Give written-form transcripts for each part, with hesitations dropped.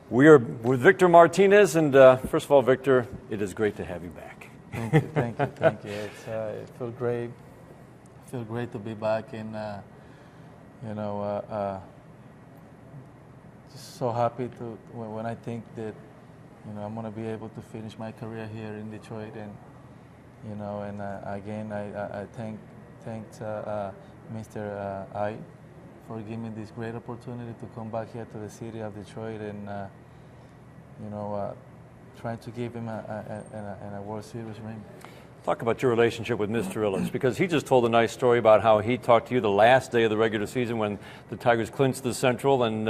We are with Victor Martinez, and first of all, Victor, it is great to have you back. Thank you, thank you, thank you. It feels great. It feels great to be back, and just so happy to when I think that I'm going to be able to finish my career here in Detroit, and again I thanks Mr. I for giving me this great opportunity to come back here to the city of Detroit and trying to give him a World Series ring. Talk about your relationship with Mr. Ilitch, because he just told a nice story about how he talked to you the last day of the regular season when the Tigers clinched the Central, and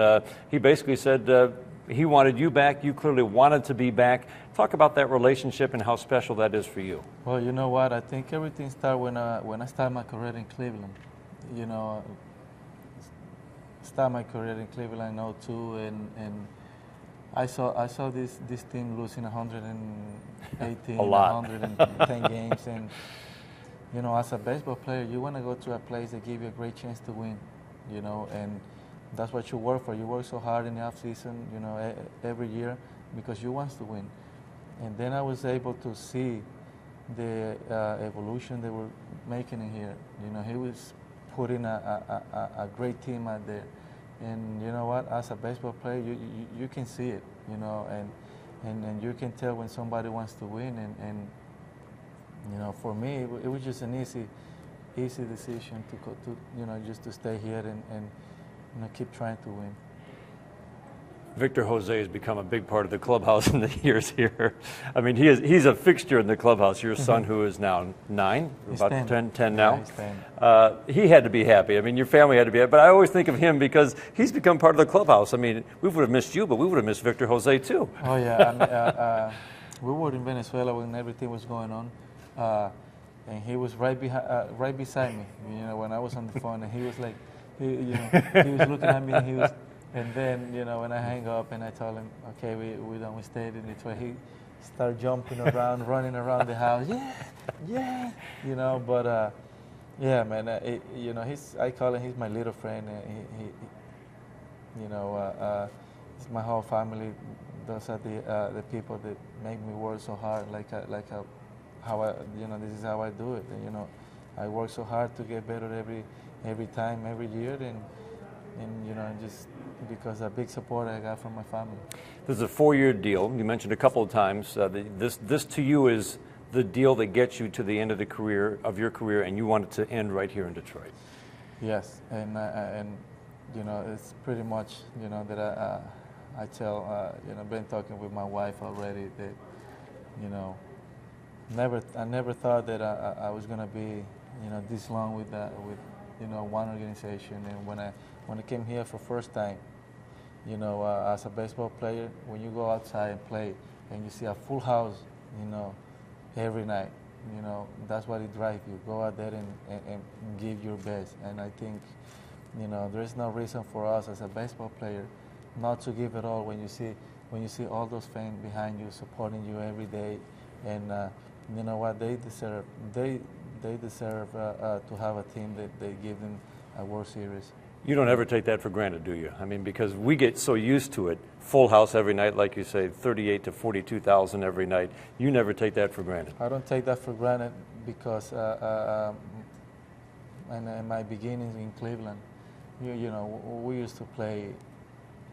he basically said he wanted you back. You clearly wanted to be back. Talk about that relationship and how special that is for you. Well, you know what? I think everything started when I started my career in Cleveland. Start my career in Cleveland in 2002, and I saw this team losing 118, 110 games, and as a baseball player, you want to go to a place that gives you a great chance to win, and that's what you work for. You work so hard in the off season, every year because you want to win. And then I was able to see the evolution they were making in here. He was putting a great team out there. And you know what? As a baseball player, you can see it, and you can tell when somebody wants to win. And for me, it was just an easy decision just to stay here and keep trying to win. Victor Jose has become a big part of the clubhouse in the years here. I mean, he's a fixture in the clubhouse. Your son, who is now 9, he's about 10. 10 now. Yeah, he's 10. He had to be happy. I mean, your family had to be happy. But I always think of him because he's become part of the clubhouse. I mean, we would have missed you, but we would have missed Victor Jose too. Oh, yeah. We were in Venezuela when everything was going on. And he was right beside me, when I was on the phone. And he was like, he was looking at me, and he was... And then, when I hang up and I told him, okay, we done, we stayed in Detroit, he started jumping around, running around the house, yeah, but yeah, man, I call him, he's my little friend. It's my whole family. Those are the people that make me work so hard, how I, this is how I do it. And, I work so hard to get better every time, every year, and just because a big support I got from my family. This is a 4-year deal. You mentioned a couple of times. This to you is the deal that gets you to the end of your career, and you want it to end right here in Detroit. Yes, and it's pretty much that I tell been talking with my wife already that I never thought that I was gonna be this long with one organization. And when I came here for first time, as a baseball player, when you go outside and play and you see a full house, every night, that's what it drives you. Go out there and give your best. And I think, there's no reason for us as a baseball player not to give it all when you see all those fans behind you, supporting you every day. And you know what, they deserve to have a team that they give them a World Series. You don't ever take that for granted, do you? I mean, because we get so used to it, full house every night, like you say, 38 to 42,000 every night. You never take that for granted. I don't take that for granted because in my beginnings in Cleveland, we used to play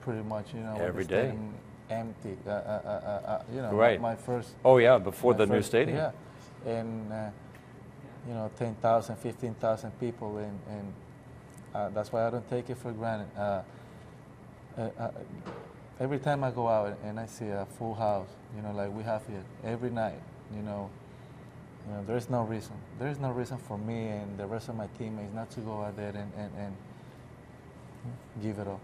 pretty much, every day, empty. Right. My first. Oh yeah, before the new stadium. Yeah, and 10,000, 15,000 people, and that's why I don't take it for granted. Every time I go out and I see a full house, like we have here every night, there's no reason. There's no reason for me and the rest of my teammates not to go out there and give it all.